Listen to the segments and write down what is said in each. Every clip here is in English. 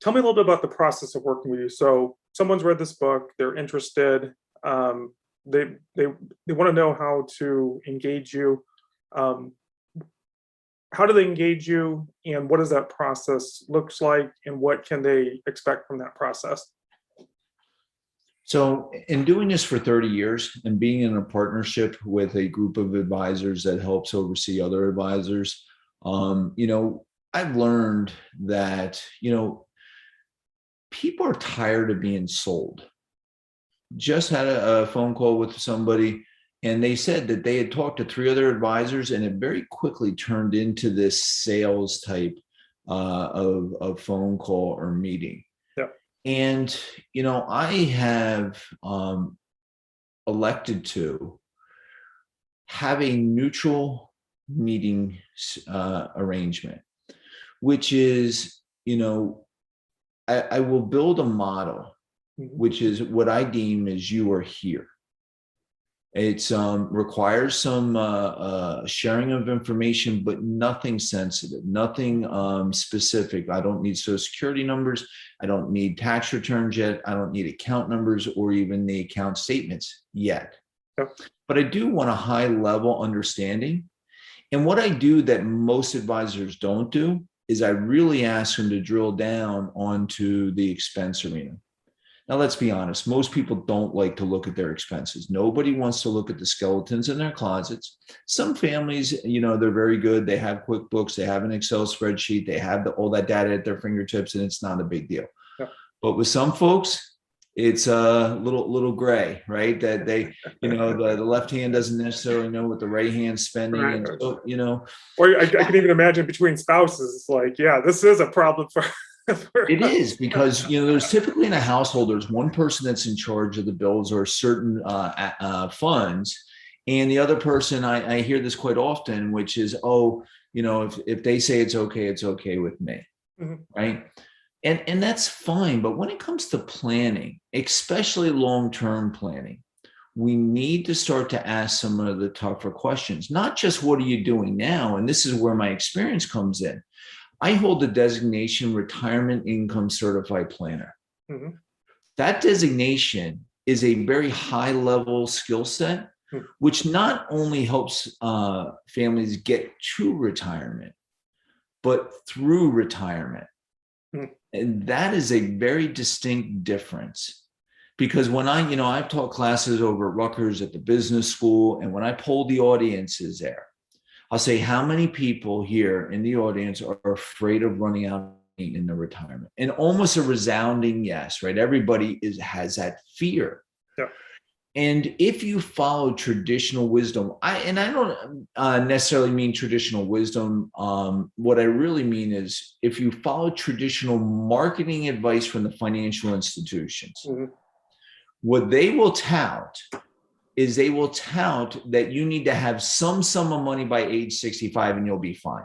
Tell me a little bit about the process of working with you. So someone's read this book, they're interested, um, they want to know how to engage you. Um, how do they engage you, and what does that process looks like, and what can they expect from that process? So, in doing this for 30 years and being in a partnership with a group of advisors that helps oversee other advisors, I've learned that, people are tired of being sold. Just had a phone call with somebody, and they said that they had talked to three other advisors, and it very quickly turned into this sales type of phone call or meeting. Yeah. And, I have elected to have a neutral meeting arrangement, which is, I will build a model, Mhm. which is what I deem as you are here. It's requires some sharing of information, but nothing sensitive, nothing specific. I don't need social security numbers. I don't need tax returns yet. I don't need account numbers or even the account statements yet. Yep. But I do want a high level understanding. And what I do that most advisors don't do is I really ask them to drill down onto the expense arena. Now, let's be honest. Most people don't like to look at their expenses. Nobody wants to look at the skeletons in their closets. Some families, they're very good. They have QuickBooks. They have an Excel spreadsheet. They have all that data at their fingertips, and it's not a big deal. Yeah. But with some folks, it's a little gray, right? That they, the left hand doesn't necessarily know what the right hand's spending. Right. And so, Or I can even imagine between spouses, it's like, yeah, this is a problem for. it is because there's typically in a household there's one person that's in charge of the bills or certain funds, and the other person I hear this quite often, which is if they say it's okay with me, Mhm. right? And that's fine, but when it comes to planning, especially long-term planning, we need to start to ask some of the tougher questions. Not just what are you doing now, and this is where my experience comes in. I hold the designation Retirement Income Certified Planner. Mhm. That designation is a very high level skill set, Mhm. which not only helps families get to retirement, but through retirement. Mhm. And that is a very distinct difference. Because when I've taught classes over at Rutgers at the business school, and when I poll the audiences there, I'll say, how many people here in the audience are afraid of running out in the retirement? And almost a resounding yes, right? Everybody has that fear. Yeah. And if you follow traditional wisdom, I don't necessarily mean traditional wisdom. What I really mean is if you follow traditional marketing advice from the financial institutions, Mhm. what they will tout is they will tout that you need to have some sum of money by age 65 and you'll be fine.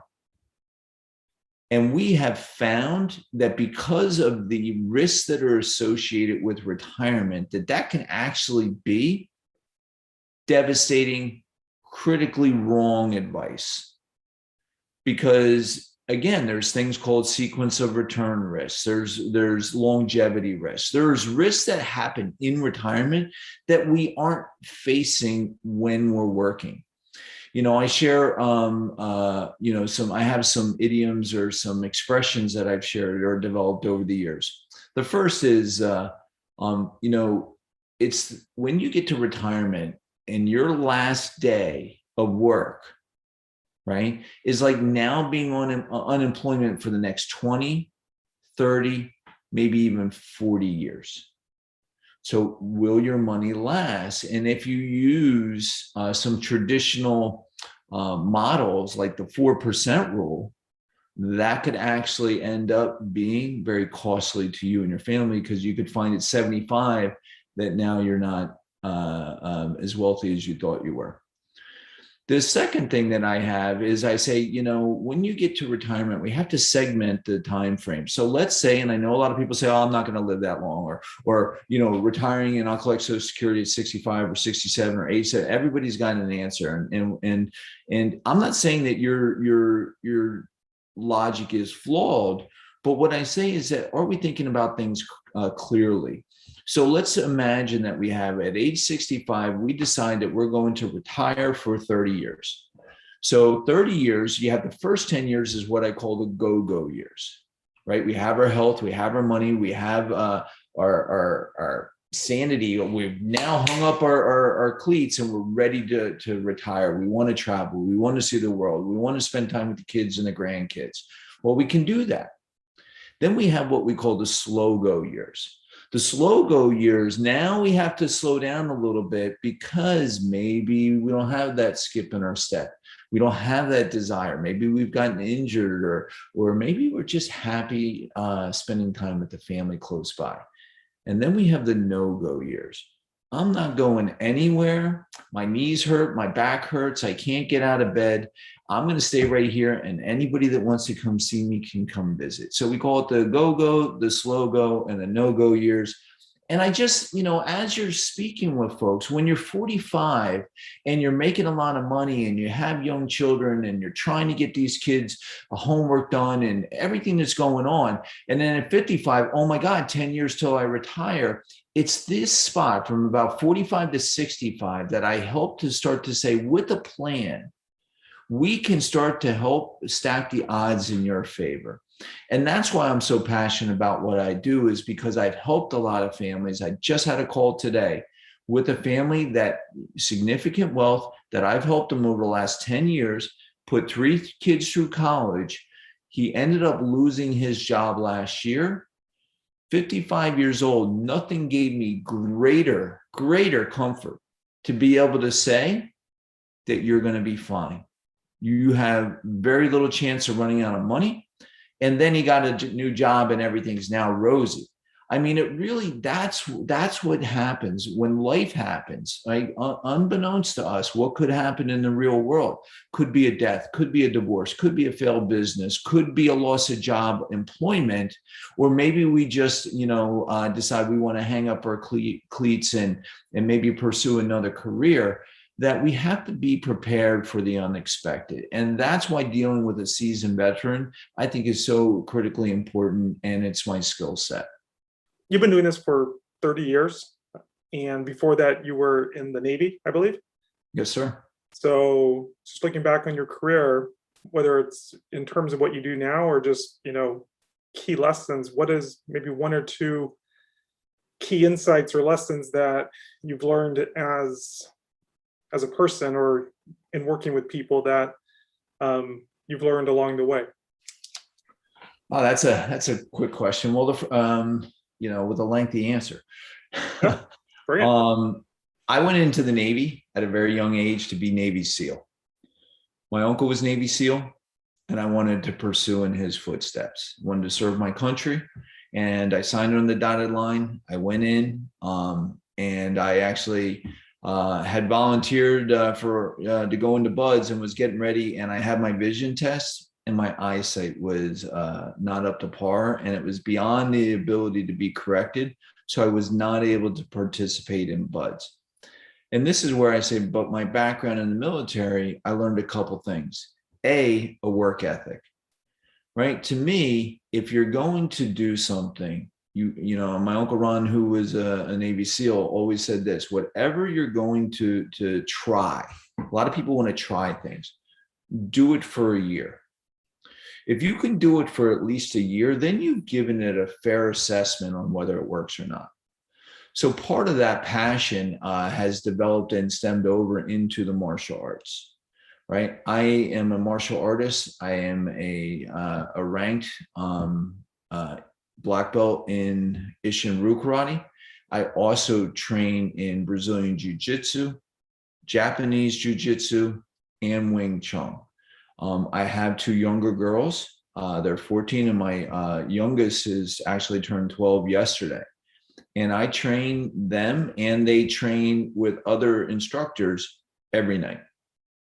And we have found that because of the risks that are associated with retirement, that can actually be devastating, critically wrong advice. Because again, there's things called sequence of return risks. There's longevity risks. There's risks that happen in retirement that we aren't facing when we're working. I share, I have some idioms or some expressions that I've shared or developed over the years. The first is, it's when you get to retirement and your last day of work, right, is like now being on unemployment for the next 20, 30, maybe even 40 years. So will your money last? And if you use some traditional models like the 4% rule, that could actually end up being very costly to you and your family, because you could find at 75 that now you're not as wealthy as you thought you were. The second thing that I have is I say, when you get to retirement, we have to segment the time frame. So let's say, and I know a lot of people say, oh, I'm not going to live that long, or retiring and I'll collect Social Security at 65 or 67 or 87. Everybody's got an answer. And I'm not saying that your logic is flawed, But what I say is that, are we thinking about things clearly? So let's imagine that we have at age 65, we decide that we're going to retire for 30 years. So 30 years, you have the first 10 years is what I call the go-go years, right? We have our health, we have our money, we have our sanity. We've now hung up our cleats and we're ready to retire. We want to travel. We want to see the world. We want to spend time with the kids and the grandkids. Well, we can do that. Then we have what we call the slow go years. The slow go years, now we have to slow down a little bit because maybe we don't have that skip in our step. We don't have that desire. Maybe we've gotten injured, or maybe we're just happy spending time with the family close by. And then we have the no-go years. I'm not going anywhere. My knees hurt, my back hurts, I can't get out of bed. I'm going to stay right here, and anybody that wants to come see me can come visit. So we call it the go-go, the slow-go, and the no-go years. And I just, as you're speaking with folks, when you're 45 and you're making a lot of money and you have young children and you're trying to get these kids homework done and everything that's going on, and then at 55, oh my God, 10 years till I retire. It's this spot from about 45 to 65 that I help to start to say, with a plan, we can start to help stack the odds in your favor. And that's why I'm so passionate about what I do, is because I've helped a lot of families. I just had a call today with a family that significant wealth that I've helped them over the last 10 years, put 3 kids through college. He ended up losing his job last year. 55 years old, nothing gave me greater comfort to be able to say that you're going to be fine. You have very little chance of running out of money. And then he got a new job and everything's now rosy. I mean, it really, that's what happens when life happens, right? Unbeknownst to us, what could happen in the real world? Could be a death, could be a divorce, could be a failed business, could be a loss of job, employment, or maybe we just, decide we want to hang up our cleats and maybe pursue another career. That we have to be prepared for the unexpected. And that's why dealing with a seasoned veteran, I think, is so critically important, and it's my skill set. You've been doing this for 30 years, and before that you were in the Navy, I believe. Yes, sir. So just looking back on your career, whether it's in terms of what you do now or just, key lessons, what is maybe 1 or 2 key insights or lessons that you've learned as a person or in working with people that you've learned along the way? Oh, that's a quick question. Well, with a lengthy answer. I went into the Navy at a very young age to be Navy SEAL. My uncle was Navy SEAL, and I wanted to pursue in his footsteps. I wanted to serve my country, and I signed on the dotted line. I went in, and I actually had volunteered to go into BUD/S and was getting ready, and I had my vision test, and my eyesight was not up to par, and it was beyond the ability to be corrected. So I was not able to participate in BUD/S. And this is where I say, but my background in the military, I learned a couple things. A work ethic, right? To me, if you're going to do something, my Uncle Ron, who was a Navy SEAL, always said this: whatever you're going to try, a lot of people want to try things, do it for a year. If you can do it for at least a year, then you've given it a fair assessment on whether it works or not. So part of that passion has developed and stemmed over into the martial arts, right? I am a martial artist. I am a ranked black belt in Isshin-Ryu Karate. I also train in Brazilian Jiu-Jitsu, Japanese Jiu-Jitsu, and Wing Chun. I have 2 younger girls. They're 14, and my youngest is actually turned 12 yesterday. And I train them, and they train with other instructors every night,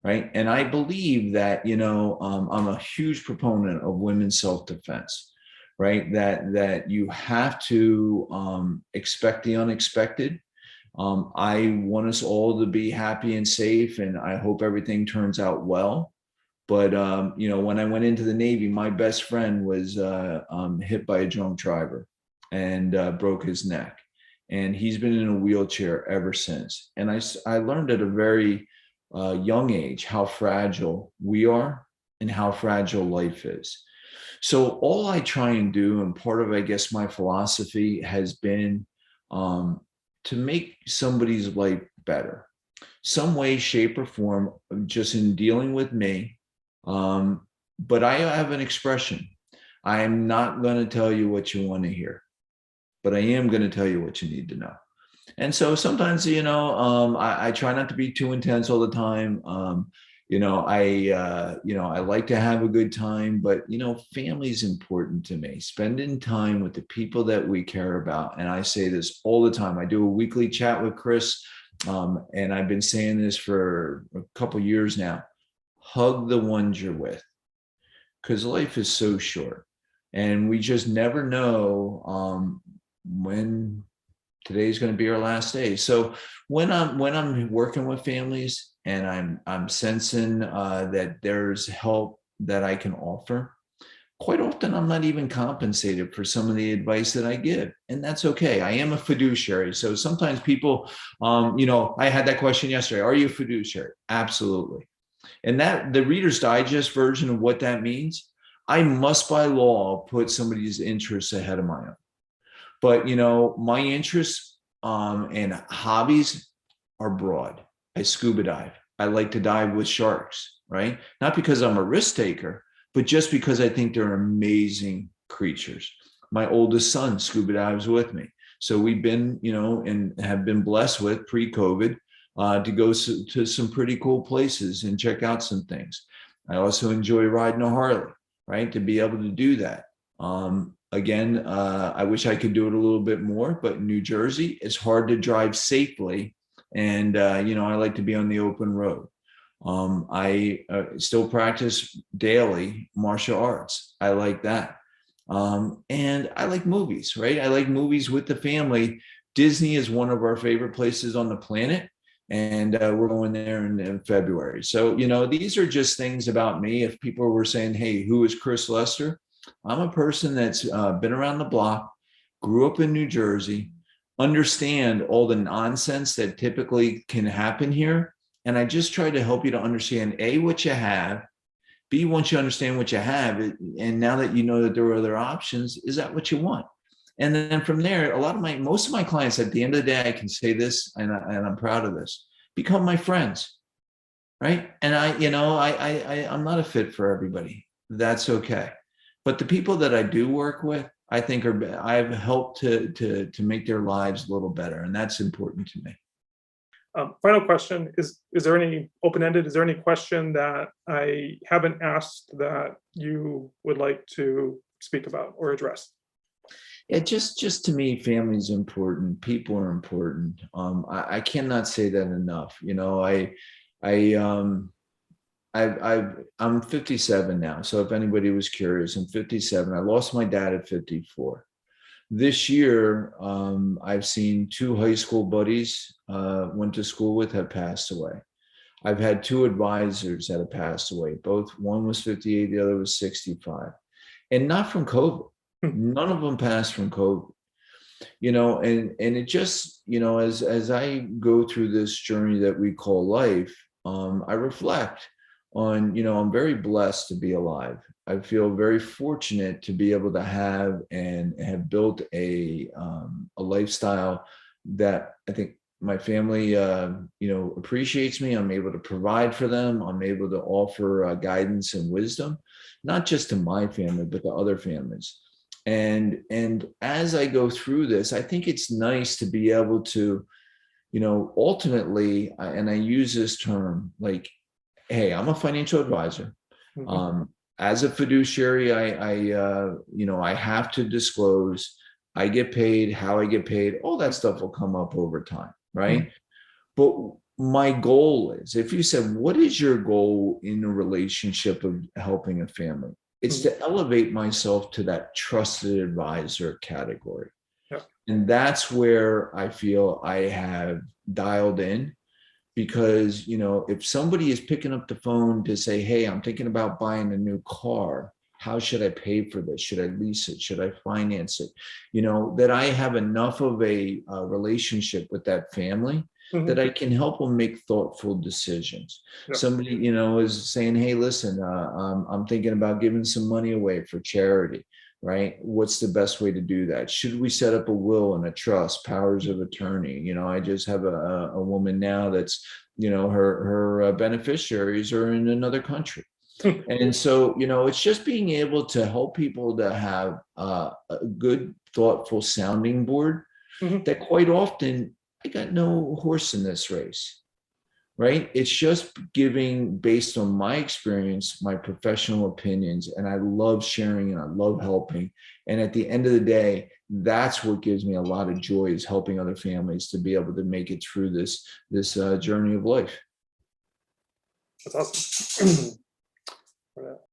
right? And I believe that, I'm a huge proponent of women's self-defense, right? That you have to expect the unexpected. I want us all to be happy and safe, and I hope everything turns out well. But you know, when I went into the Navy, my best friend was hit by a drunk driver and broke his neck, and he's been in a wheelchair ever since. And I learned at a very young age how fragile we are and how fragile life is. So all I try and do, and part of, I guess, my philosophy has been um, to make somebody's life better, some way, shape, or form, just in dealing with me. But I have an expression. I am not going to tell you what you want to hear, but I am going to tell you what you need to know. And so sometimes, you know, I try not to be too intense all the time. You know, I like to have a good time, but, you know, family is important to me. Spending time with the people that we care about. And I say this all the time. I do a weekly chat with Chris, and I've been saying this for a couple years now. Hug the ones you're with, because life is so short, and we just never know when today's going to be our last day. So when I'm working with families and I'm sensing that there's help that I can offer, quite often I'm not even compensated for some of the advice that I give, and that's okay. I am a fiduciary. So sometimes people, you know, I had that question yesterday: are you a fiduciary? Absolutely. And that the Reader's Digest version of what that means, I must by law put somebody's interests ahead of my own. But, you know, my interests and hobbies are broad. I scuba dive. I like to dive with sharks, right? Not because I'm a risk taker, but just because I think they're amazing creatures. My oldest son scuba dives with me. So we've been, you know, and have been blessed with pre-COVID to go to some pretty cool places and check out some things. I also enjoy riding a Harley, right? To be able to do that. Again, I wish I could do it a little bit more, but in New Jersey, it's hard to drive safely. And, you know, I like to be on the open road. I still practice daily martial arts. I like that. And I like movies, right? I like movies with the family. Disney is one of our favorite places on the planet. And we're going there in February. So, you know, these are just things about me. If people were saying, hey, who is Chris Lester? I'm a person that's been around the block, grew up in New Jersey, understand all the nonsense that typically can happen here. And I just try to help you to understand A, what you have, B, once you understand what you have, and now that you know that there are other options, is that what you want? And then from there, most of my clients, at the end of the day, I can say this, and I'm proud of this, become my friends, right? And I'm not a fit for everybody. That's okay. But the people that I do work with, I think I've helped to make their lives a little better, and that's important to me. Final question, is there any open-ended, is there any question that I haven't asked that you would like to speak about or address? Yeah, just to me, family is important. People are important. I cannot say that enough. You know, I'm 57 now. So if anybody was curious, I'm 57. I lost my dad at 54. This year, I've seen two high school buddies went to school with have passed away. I've had two advisors that have passed away. One was 58, the other was 65, and not from COVID. None of them passed from COVID. You know, and it just, you know, as I go through this journey that we call life, I reflect on, you know, I'm very blessed to be alive. I feel very fortunate to be able to have built a lifestyle that I think my family, you know, appreciates me. I'm able to provide for them. I'm able to offer guidance and wisdom, not just to my family, but to other families. And as I go through this, I think it's nice to be able to, you know, ultimately, and I use this term, like, hey, I'm a financial advisor. As a fiduciary, you know, I have to disclose, I get paid, how I get paid, all that stuff will come up over time, right? But my goal is, if you said, what is your goal in a relationship of helping a family? It's to elevate myself to that trusted advisor category. Yeah. And that's where I feel I have dialed in. because, you know, if somebody is picking up the phone to say, hey, I'm thinking about buying a new car, how should I pay for this? Should I lease it? Should I finance it? You know, that I have enough of a relationship with that family that I can help them make thoughtful decisions. Yeah. Somebody, you know, is saying, hey, listen, I'm thinking about giving some money away for charity, right? What's the best way to do that? Should we set up a will and a trust, powers of attorney? You know, I just have a woman now that's, you know, her beneficiaries are in another country. And so, you know, it's just being able to help people to have a good, thoughtful sounding board that quite often I got no horse in this race, right? It's just giving based on my experience, my professional opinions, and I love sharing and I love helping. And at the end of the day, that's what gives me a lot of joy is helping other families to be able to make it through this journey of life. That's awesome.